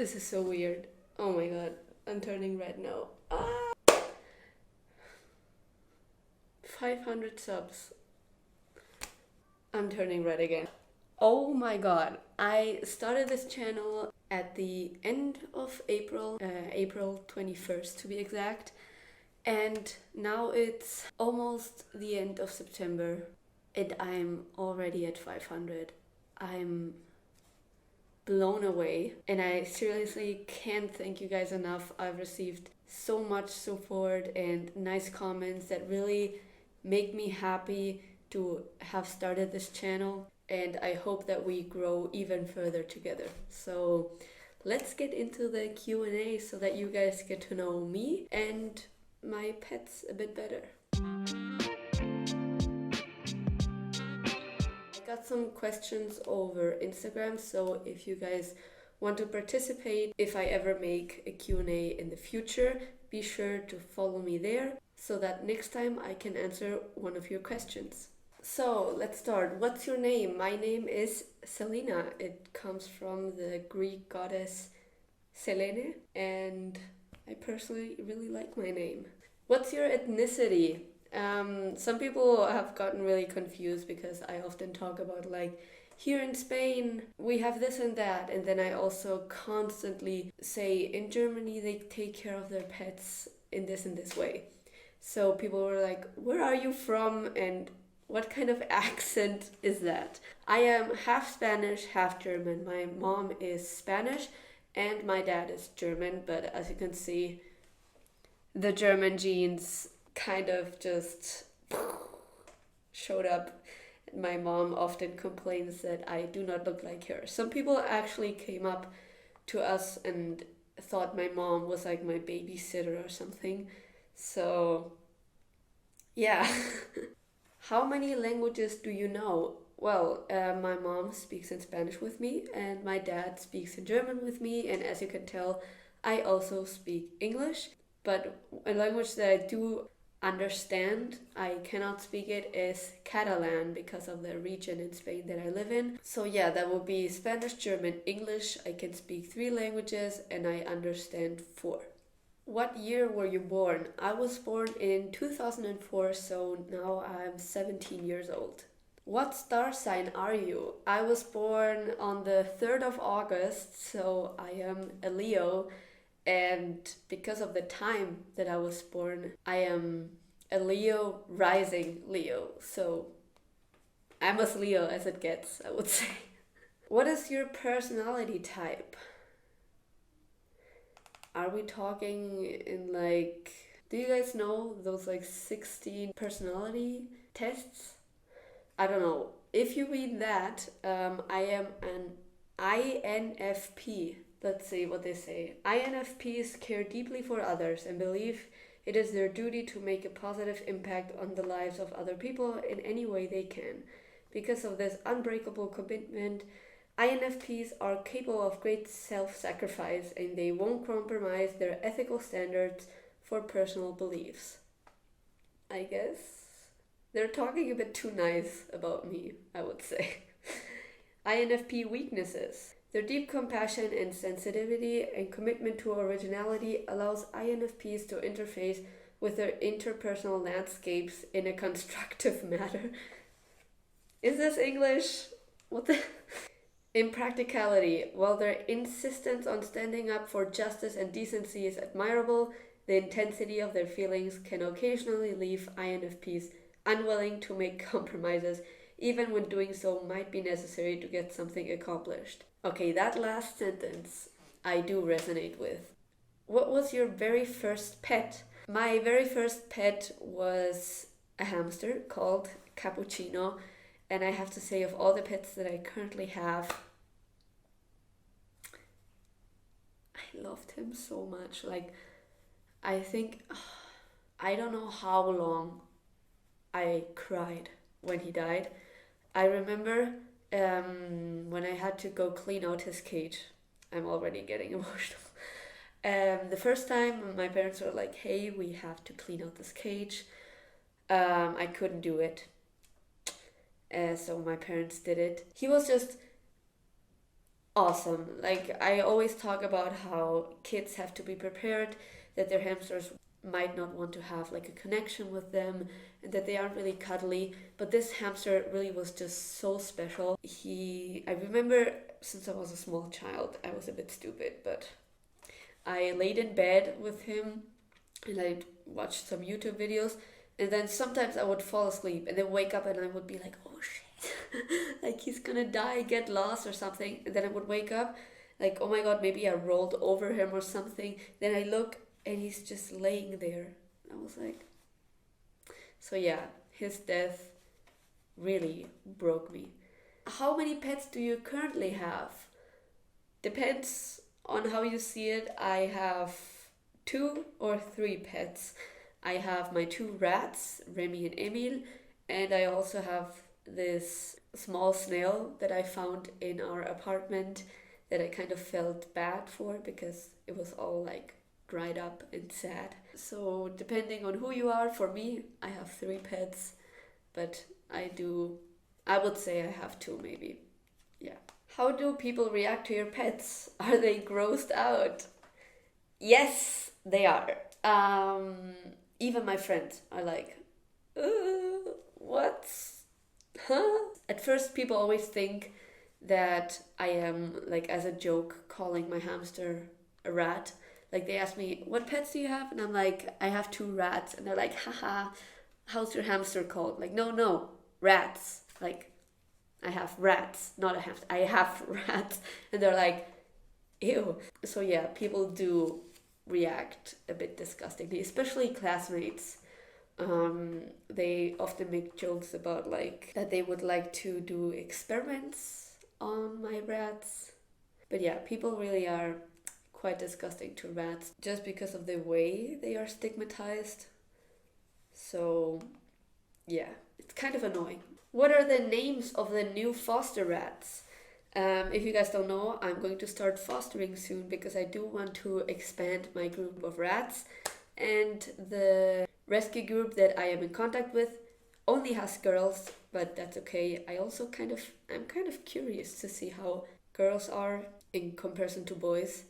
This is so weird. Oh my god, I'm turning red now. 500 subs. I'm turning red again. Oh my god, I started this channel at the end of April, April 21st to be exact, and now it's almost the end of September and I'm already at 500. I'm blown away, and I seriously can't thank you guys enough. I've received so much support and nice comments that really make me happy to have started this channel, and I hope that we grow even further together. So let's get into the Q&A so that you guys get to know me and my pets a bit better. Got some questions over Instagram, so if you guys want to participate, if I ever make a Q&A in the future, be sure to follow me there so that next time I can answer one of your questions. So let's start. What's your name? My name is Selena. It comes from the Greek goddess Selene, and I personally really like my name. What's your ethnicity? Some people have gotten really confused because I often talk about like, here in Spain we have this and that, and then I also constantly say in Germany they take care of their pets in this way. So people were like, where are you from and what kind of accent is that? I am half Spanish, half German. My mom is Spanish and my dad is German, but as you can see, the German genes kind of just showed up. My mom often complains that I do not look like her. Some people actually came up to us and thought my mom was like my babysitter or something. So, yeah. How many languages do you know? Well, my mom speaks in Spanish with me and my dad speaks in German with me, and as you can tell, I also speak English. But a language that I do understand, I cannot speak it, is Catalan because of the region in Spain that I live in. So yeah, that would be Spanish, German, English. I can speak 3 languages and I understand 4. What year were you born? I was born in 2004, so now I'm 17 years old. What star sign are you? I was born on the 3rd of August, so I am a Leo. And because of the time that I was born, I am a Leo, rising Leo. So I'm as Leo as it gets, I would say. What is your personality type? Are we talking in like... Do you guys know those like 16 personality tests? I don't know. If you read that, I am an INFP. Let's see what they say. INFPs care deeply for others and believe it is their duty to make a positive impact on the lives of other people in any way they can. Because of this unbreakable commitment, INFPs are capable of great self-sacrifice and they won't compromise their ethical standards for personal beliefs. I guess they're talking a bit too nice about me, I would say. INFP weaknesses. Their deep compassion and sensitivity and commitment to originality allows INFPs to interface with their interpersonal landscapes in a constructive manner. Is this English? What the... In practicality, while their insistence on standing up for justice and decency is admirable, the intensity of their feelings can occasionally leave INFPs unwilling to make compromises, even when doing so might be necessary to get something accomplished. Okay, that last sentence I do resonate with. What was your very first pet? My very first pet was a hamster called Cappuccino, and I have to say, of all the pets that I currently have, I loved him so much. Like, I think, I don't know how long I cried when he died. I remember when I had to go clean out his cage. I'm already getting emotional. The first time my parents were like, hey, we have to clean out this cage. I couldn't do it. So my parents did it. He was just awesome. Like, I always talk about how kids have to be prepared that their hamsters might not want to have like a connection with them and that they aren't really cuddly, but this hamster really was just so special. I remember since I was a small child, I was a bit stupid, but I laid in bed with him and I watched some YouTube videos, and then sometimes I would fall asleep and then wake up and I would be like, oh shit, like he's gonna die, get lost or something. And then I would wake up like, oh my god, maybe I rolled over him or something. Then I look and he's just laying there. I was like, so yeah, his death really broke me. How many pets do you currently have? Depends on how you see it. I have 2 or 3 pets. I have my 2 rats, Remy and Emil, and I also have this small snail that I found in our apartment that I kind of felt bad for because it was all like dried up and sad. So depending on who you are, for me, I have 3 pets, but I would say I have 2 maybe. Yeah. How do people react to your pets? Are they grossed out? Yes, they are. Even my friends are like, what? Huh? At first, people always think that I am, like, as a joke, calling my hamster a rat. Like, they ask me, what pets do you have? And I'm like, I have 2 rats. And they're like, haha, how's your hamster called? Like, no, rats. Like, I have rats, not a hamster. I have rats. And they're like, ew. So yeah, people do react a bit disgustingly, especially classmates. They often make jokes about like that they would like to do experiments on my rats. But yeah, people really are quite disgusting to rats just because of the way they are stigmatized. So yeah, it's kind of annoying. What are the names of the new foster rats? If you guys don't know, I'm going to start fostering soon because I do want to expand my group of rats. And the rescue group that I am in contact with only has girls, but that's okay. I'm kind of curious to see how girls are in comparison to boys.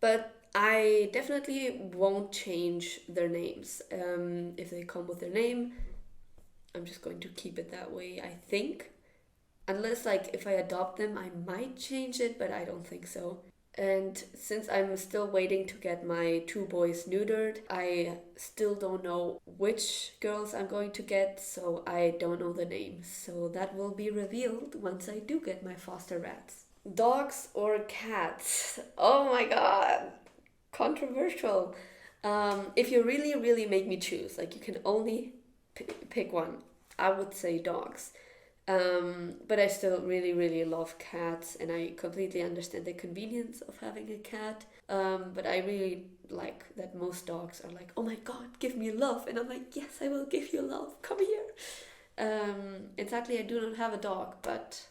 But I definitely won't change their names. If they come with their name, I'm just going to keep it that way, I think. Unless, like, if I adopt them, I might change it, but I don't think so. And since I'm still waiting to get my 2 boys neutered, I still don't know which girls I'm going to get, so I don't know the names. So that will be revealed once I do get my foster rats. Dogs or cats? Oh my god! Controversial. If you really, really make me choose, like you can only pick one, I would say dogs. But I still really, really love cats, and I completely understand the convenience of having a cat. But I really like that most dogs are like, oh my god, give me love. And I'm like, yes, I will give you love. Come here. Sadly, I do not have a dog, but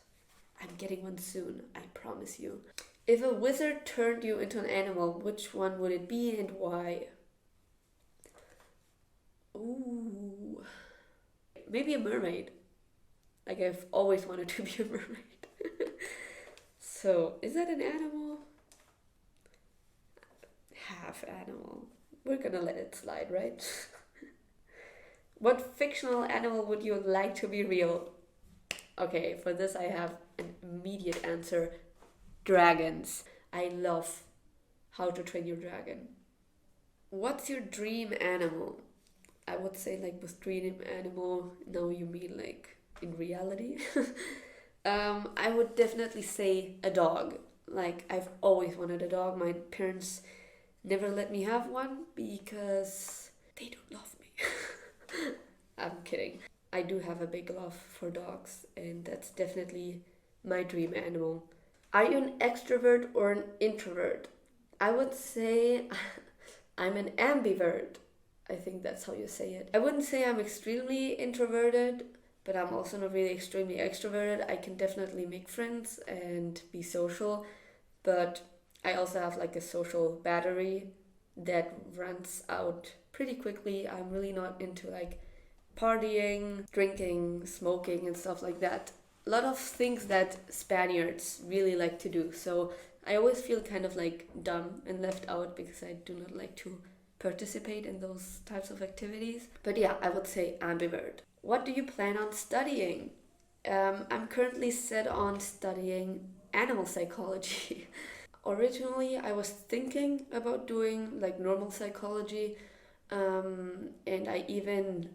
I'm getting one soon, I promise you. If a wizard turned you into an animal, which one would it be and why? Ooh. Maybe a mermaid. Like, I've always wanted to be a mermaid. So, is that an animal? Half animal. We're gonna let it slide, right? What fictional animal would you like to be real? Okay, for this I have an immediate answer. Dragons. I love How to Train Your Dragon. What's your dream animal? I would say, like, with dream animal, now you mean like in reality. I would definitely say a dog. Like, I've always wanted a dog. My parents never let me have one because they don't love me. I'm kidding. I do have a big love for dogs, and that's definitely my dream animal. Are you an extrovert or an introvert? I would say I'm an ambivert. I think that's how you say it. I wouldn't say I'm extremely introverted, but I'm also not really extremely extroverted. I can definitely make friends and be social, but I also have like a social battery that runs out pretty quickly. I'm really not into like partying, drinking, smoking and stuff like that. a lot of things that Spaniards really like to do. So I always feel kind of like dumb and left out because I do not like to participate in those types of activities. But yeah, I would say ambivert. What do you plan on studying? I'm currently set on studying animal psychology. Originally, I was thinking about doing like normal psychology, and I even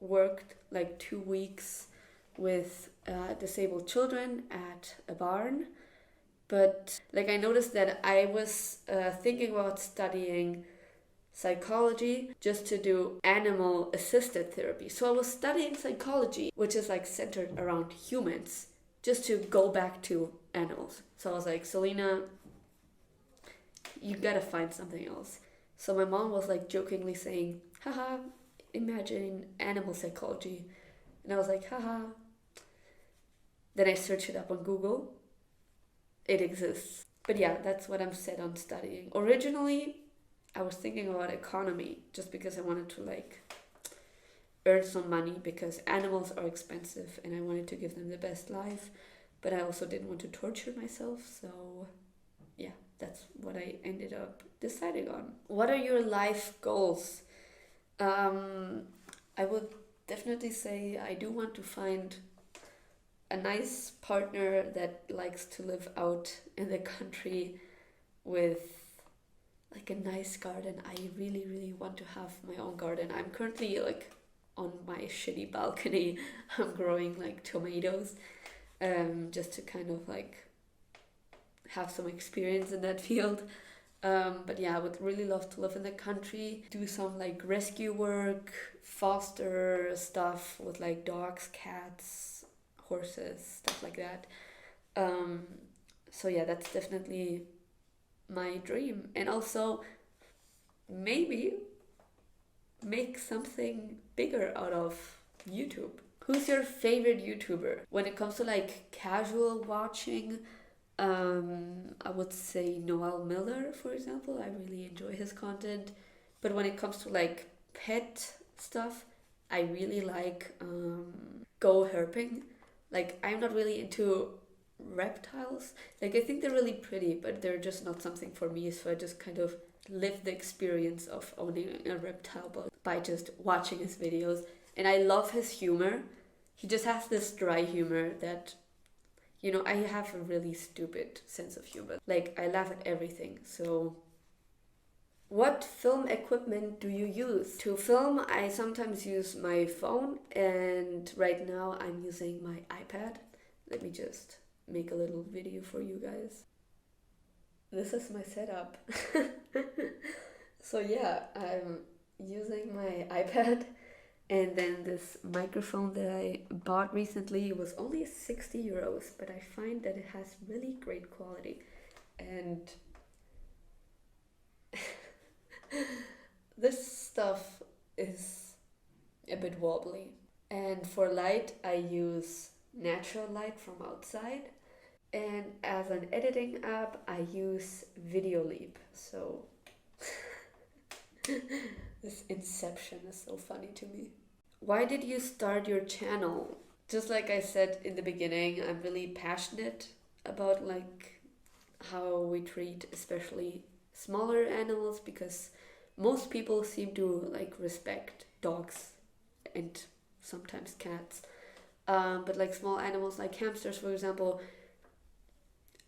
worked like 2 weeks with disabled children at a barn. But like I noticed that I was thinking about studying psychology just to do animal assisted therapy. So I was studying psychology, which is like centered around humans, just to go back to animals. So I was like, Selena, you gotta find something else. So my mom was like jokingly saying, haha, imagine animal psychology. And I was like, haha. Then I searched it up on Google. It exists. But yeah, that's what I'm set on studying. Originally, I was thinking about economy just because I wanted to like earn some money because animals are expensive and I wanted to give them the best life. But I also didn't want to torture myself. So yeah, that's what I ended up deciding on. What are your life goals? I would definitely say I do want to find a nice partner that likes to live out in the country with like a nice garden. I really, really want to have my own garden. I'm currently like on my shitty balcony. I'm growing like tomatoes, just to kind of like have some experience in that field. But yeah, I would really love to live in the country, do some like rescue work, foster stuff with like dogs, cats, horses, stuff like that. So yeah, that's definitely my dream. And also maybe make something bigger out of YouTube. Who's your favorite YouTuber? When it comes to like casual watching, I would say Noel Miller, for example. I really enjoy his content. But when it comes to like pet stuff, I really like Go Herping. Like, I'm not really into reptiles. Like, I think they're really pretty, but they're just not something for me. So I just kind of live the experience of owning a reptile by just watching his videos. And I love his humor. He just has this dry humor that, you know, I have a really stupid sense of humor. Like, I laugh at everything. So, what film equipment do you use? To film, I sometimes use my phone, and right now I'm using my iPad. Let me just make a little video for you guys. This is my setup. So yeah, I'm using my iPad, and then this microphone that I bought recently was only 60 euros, but I find that it has really great quality. And this stuff is a bit wobbly. And for light, I use natural light from outside. And as an editing app, I use Videoleap. So this inception is so funny to me. Why did you start your channel? Just like I said in the beginning, I'm really passionate about like how we treat especially smaller animals, because most people seem to like respect dogs and sometimes cats, but like small animals like hamsters, for example,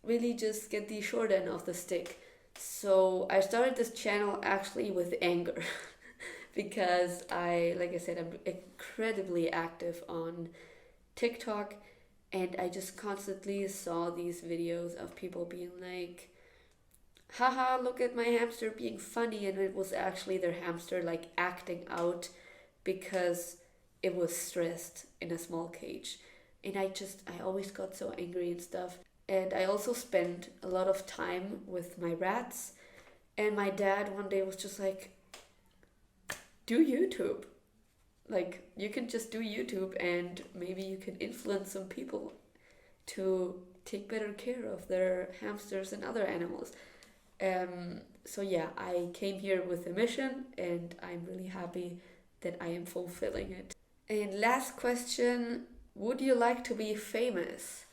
really just get the short end of the stick. So I started this channel actually with anger because like I said, I'm incredibly active on TikTok, and I just constantly saw these videos of people being like, haha, look at my hamster being funny, and it was actually their hamster like acting out because it was stressed in a small cage. And I always got so angry and stuff. And I also spent a lot of time with my rats, and my dad one day was just like, do YouTube. Like, you can just do YouTube and maybe you can influence some people to take better care of their hamsters and other animals. So yeah, I came here with a mission, and I'm really happy that I am fulfilling it. And last question, Would you like to be famous?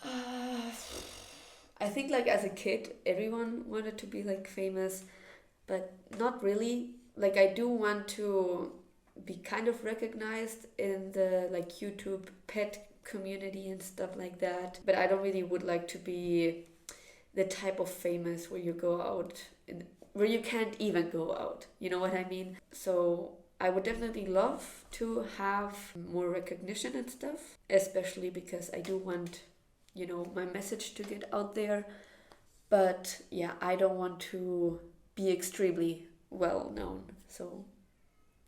I think like as a kid, everyone wanted to be like famous, but not really. Like I do want to be kind of recognized in the like YouTube pet community and stuff like that. But I don't really would like to be the type of famous where you go out in, where you can't even go out. You know what I mean? So I would definitely love to have more recognition and stuff, especially because I do want, you know, my message to get out there. But yeah, I don't want to be extremely well known. So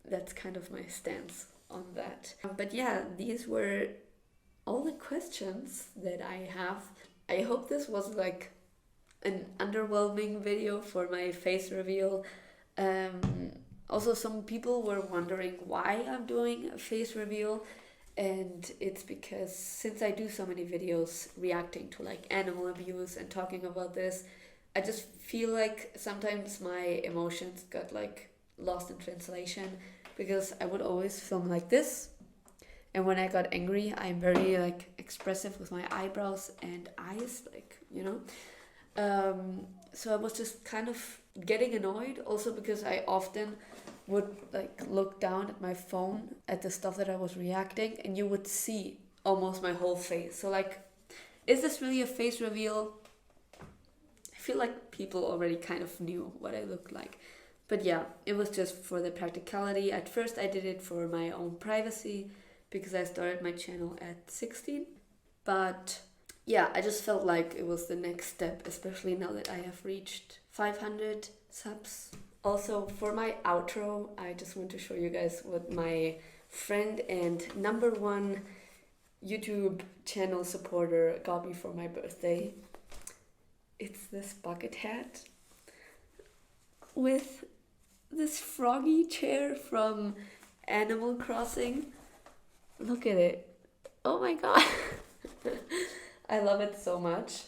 that's kind of my stance on that. But yeah, these were all the questions that I have. I hope this was like an underwhelming video for my face reveal. Also, some people were wondering why I'm doing a face reveal, and it's because since I do so many videos reacting to like animal abuse and talking about this, I just feel like sometimes my emotions got like lost in translation, because I would always film like this, and when I got angry, I'm very like expressive with my eyebrows and eyes, like, you know. So I was just kind of getting annoyed, also because I often would like look down at my phone at the stuff that I was reacting, and you would see almost my whole face. So like, is this really a face reveal? I feel like people already kind of knew what I looked like. But yeah, it was just for the practicality. At first I did it for my own privacy because I started my channel at 16. But yeah, I just felt like it was the next step, especially now that I have reached 500 subs. Also, for my outro, I just want to show you guys what my friend and #1 YouTube channel supporter got me for my birthday. It's this bucket hat with this froggy chair from Animal Crossing. Look at it. Oh my god. I love it so much.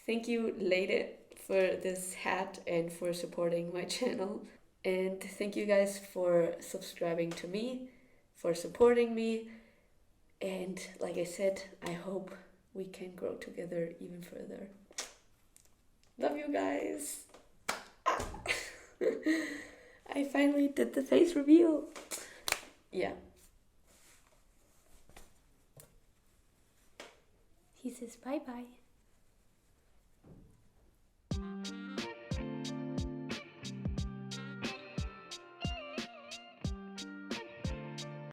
Thank you, Lady, for this hat and for supporting my channel. And thank you guys for subscribing to me, for supporting me. And like I said, I hope we can grow together even further. Love you guys. I finally did the face reveal. Yeah. He says bye-bye.